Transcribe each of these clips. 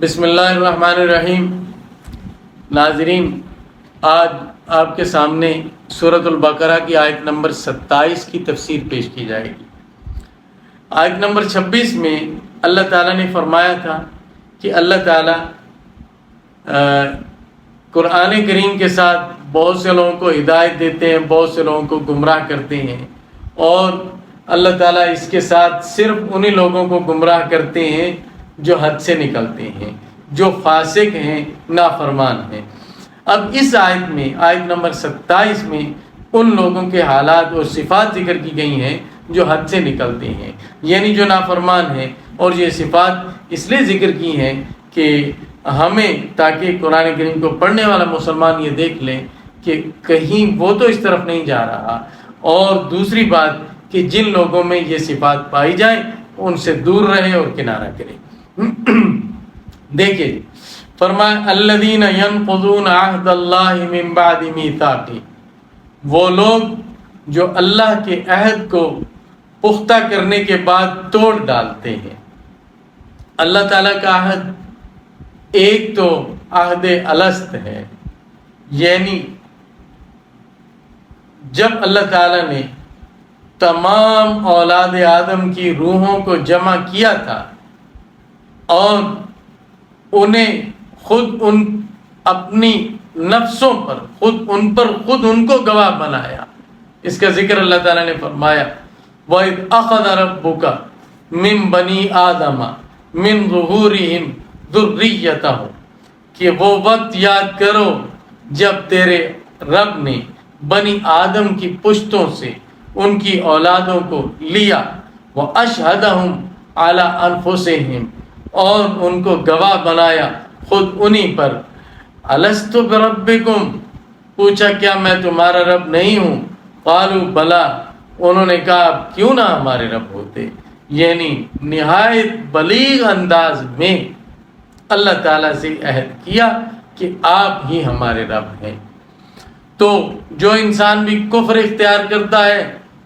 بسم اللہ الرحمن الرحیم۔ ناظرین، آج آپ کے سامنے سورۃ البقرہ کی آیت نمبر 27 کی تفسیر پیش کی جائے گی۔ آیت نمبر 26 میں اللہ تعالیٰ نے فرمایا تھا کہ اللہ تعالیٰ قرآن کریم کے ساتھ بہت سے لوگوں کو ہدایت دیتے ہیں، بہت سے لوگوں کو گمراہ کرتے ہیں، اور اللہ تعالیٰ اس کے ساتھ صرف انہی لوگوں کو گمراہ کرتے ہیں جو حد سے نکلتے ہیں، جو فاسق ہیں، نافرمان ہیں۔ اب اس آیت میں، آیت نمبر 27 میں ان لوگوں کے حالات اور صفات ذکر کی گئی ہیں جو حد سے نکلتے ہیں، یعنی جو نافرمان ہیں، اور یہ صفات اس لیے ذکر کی ہیں کہ ہمیں، تاکہ قرآن کریم کو پڑھنے والا مسلمان یہ دیکھ لیں کہ کہیں وہ تو اس طرف نہیں جا رہا، اور دوسری بات کہ جن لوگوں میں یہ صفات پائی جائیں ان سے دور رہے اور کنارہ کرے۔ دیکھیں، فرمایا الذین ینقضون عہد اللہ من بعد میثاقہ، وہ لوگ جو اللہ کے عہد کو پختہ کرنے کے بعد توڑ ڈالتے ہیں۔ اللہ تعالیٰ کا عہد ایک تو عہد الست ہے، یعنی جب اللہ تعالیٰ نے تمام اولاد آدم کی روحوں کو جمع کیا تھا اور انہیں خود اپنی نفسوں پر خود ان کو گواہ بنایا، اس کا ذکر اللہ تعالیٰ نے فرمایا وَإِذْ أَخَذَ رَبُّكَ مِن بَنِي آدَمَ مِن ظُهُورِهِمْ ذُرِّيَّتَهُمْ، کہ وہ وقت یاد کرو جب تیرے رب نے بنی آدم کی پشتوں سے ان کی اولادوں کو لیا، وَأَشْهَدَهُمْ عَلَىٰ أَنفُسِهِمْ، اور ان کو گواہ بنایا خود انہی پر، الست بربکم، پوچھا کیا میں تمہارا رب نہیں ہوں؟ قالوا بلا، انہوں نے کہا کیوں نہ ہمارے رب ہوتے۔ یعنی نہایت بلیغ انداز میں اللہ تعالیٰ سے عہد کیا کہ آپ ہی ہمارے رب ہیں۔ تو جو انسان بھی کفر اختیار کرتا ہے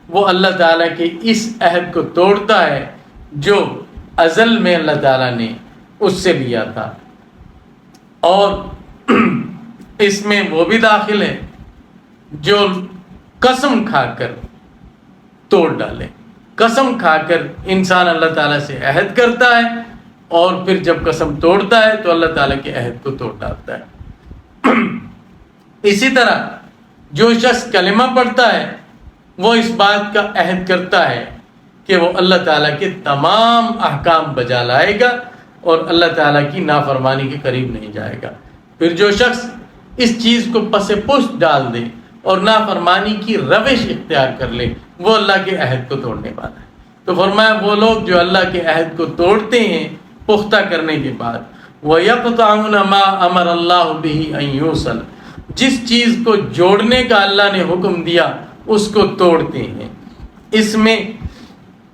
وہ اللہ تعالیٰ کے اس عہد کو توڑتا ہے جو ازل میں اللہ تعالیٰ نے اس سے لیا تھا، اور اس میں وہ بھی داخل ہے جو قسم کھا کر توڑ ڈالے۔ قسم کھا کر انسان اللہ تعالیٰ سے عہد کرتا ہے اور پھر جب قسم توڑتا ہے تو اللہ تعالیٰ کے عہد کو توڑ ڈالتا ہے۔ اسی طرح جو شخص کلمہ پڑھتا ہے وہ اس بات کا عہد کرتا ہے کہ وہ اللہ تعالیٰ کے تمام احکام بجا لائے گا اور اللہ تعالیٰ کی نافرمانی کے قریب نہیں جائے گا۔ پھر جو شخص اس چیز کو پس پشت ڈال دے اور نافرمانی کی روش اختیار کر لے وہ اللہ کے عہد کو توڑنے والا ہے۔ تو فرمایا وہ لوگ جو اللہ کے عہد کو توڑتے ہیں پختہ کرنے کے بعد، وَيَقْطَعُونَ مَا أَمَرَ اللَّهُ بِهِ أَن يُوصَلَ، جس چیز کو جوڑنے کا اللہ نے حکم دیا اس کو توڑتے ہیں۔ اس میں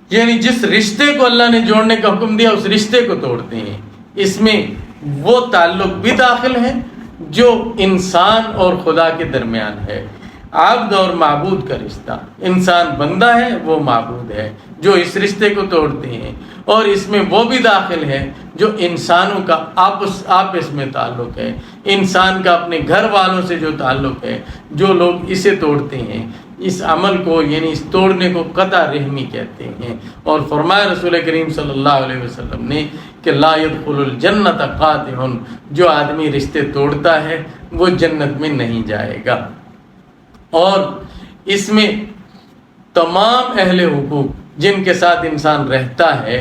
یعنی جس رشتے کو اللہ نے جوڑنے کا حکم دیا اس رشتے کو توڑتے ہیں۔ اس میں وہ تعلق بھی داخل ہے جو انسان اور خدا کے درمیان ہے، عبد اور معبود کا رشتہ۔ انسان بندہ ہے، وہ معبود ہے، جو اس رشتے کو توڑتے ہیں، اور اس میں وہ بھی داخل ہے جو انسانوں کا آپس میں تعلق ہے، انسان کا اپنے گھر والوں سے جو تعلق ہے، جو لوگ اسے توڑتے ہیں، اس عمل کو یعنی اس توڑنے کو قطع رحمی کہتے ہیں۔ اور فرمایا رسول کریم صلی اللہ علیہ وسلم نے کہ لا يدخل الجنت قاطع، جو آدمی رشتے توڑتا ہے وہ جنت میں نہیں جائے گا۔ اور اس میں تمام اہل حقوق جن کے ساتھ انسان رہتا ہے،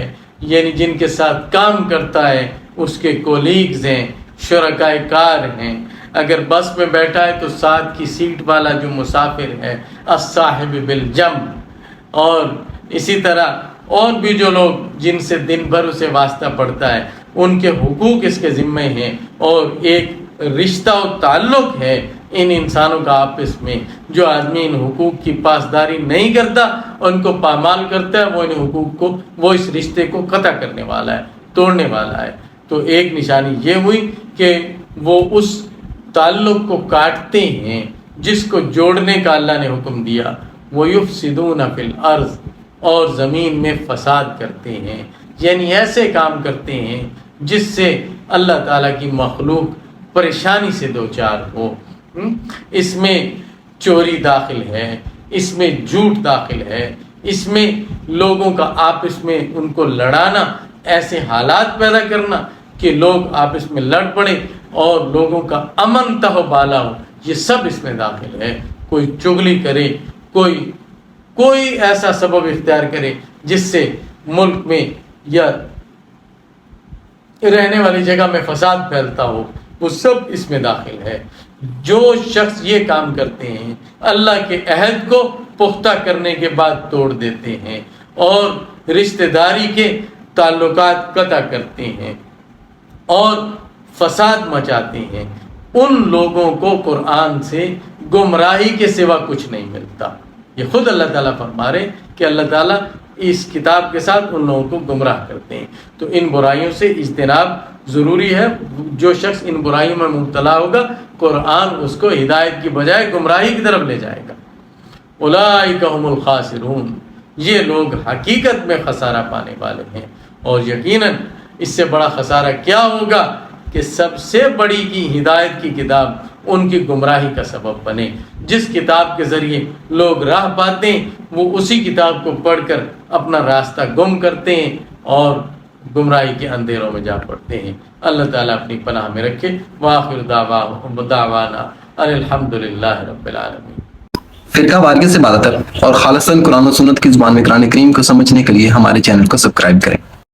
یعنی جن کے ساتھ کام کرتا ہے، اس کے کولیگز ہیں، شرکائے کار ہیں، اگر بس میں بیٹھا ہے تو ساتھ کی سیٹ والا جو مسافر ہے، الصاحب بالجنب، اور اسی طرح اور بھی جو لوگ جن سے دن بھر اسے واسطہ پڑتا ہے ان کے حقوق اس کے ذمے ہیں، اور ایک رشتہ و تعلق ہے ان انسانوں کا آپس میں۔ جو آدمی ان حقوق کی پاسداری نہیں کرتا اور ان کو پامال کرتا ہے وہ ان حقوق کو، وہ اس رشتے کو قطع کرنے والا ہے، توڑنے والا ہے۔ تو ایک نشانی یہ ہوئی کہ وہ اس تعلق کو کاٹتے ہیں جس کو جوڑنے کا اللہ نے حکم دیا، وَيُفْسِدُونَ فِي الْأَرْضِ، اور زمین میں فساد کرتے ہیں، یعنی ایسے کام کرتے ہیں جس سے اللہ تعالیٰ کی مخلوق پریشانی سے دوچار ہو۔ اس میں چوری داخل ہے، اس میں جھوٹ داخل ہے، اس میں لوگوں کا آپس میں ان کو لڑانا، ایسے حالات پیدا کرنا کہ لوگ آپس میں لڑ پڑیں اور لوگوں کا امن تہ و بالا ہو، یہ سب اس میں داخل ہے۔ کوئی چغلی کرے، کوئی ایسا سبب اختیار کرے جس سے ملک میں یا رہنے والی جگہ میں فساد پھیلتا ہو، وہ سب اس میں داخل ہے۔ جو شخص یہ کام کرتے ہیں اللہ کے عہد کو پختہ کرنے کے بعد توڑ دیتے ہیں اور رشتہ داری کے تعلقات قطع کرتے ہیں اور فساد مچاتے ہیں، ان لوگوں کو قرآن سے گمراہی کے سوا کچھ نہیں ملتا۔ یہ خود اللہ تعالیٰ فرما رہے کہ اللہ تعالیٰ اس کتاب کے ساتھ ان لوگوں کو گمراہ کرتے ہیں۔ تو ان برائیوں سے اجتناب ضروری ہے۔ جو شخص ان برائیوں میں مبتلا ہوگا قرآن اس کو ہدایت کی بجائے گمراہی کی طرف لے جائے گا۔ اولئک هم الخاسرون، یہ لوگ حقیقت میں خسارہ پانے والے ہیں۔ اور یقیناً اس سے بڑا خسارہ کیا ہوگا کہ سب سے بڑی کی ہدایت کی کتاب ان کی گمراہی کا سبب بنے۔ جس کتاب کے ذریعے لوگ راہ پاتے ہیں وہ اسی کتاب کو پڑھ کر اپنا راستہ گم کرتے ہیں اور گمراہی کے اندھیروں میں جا پڑتے ہیں۔ اللہ تعالیٰ اپنی پناہ میں رکھے۔ وآخر دعوانا ان الحمد للہ رب العالمین۔ فرقہ واریت سے بالاتر اور خالصاً قرآن و سنت کی زبان میں قرآن کریم کو سمجھنے کے لیے ہمارے چینل کو سبسکرائب کریں۔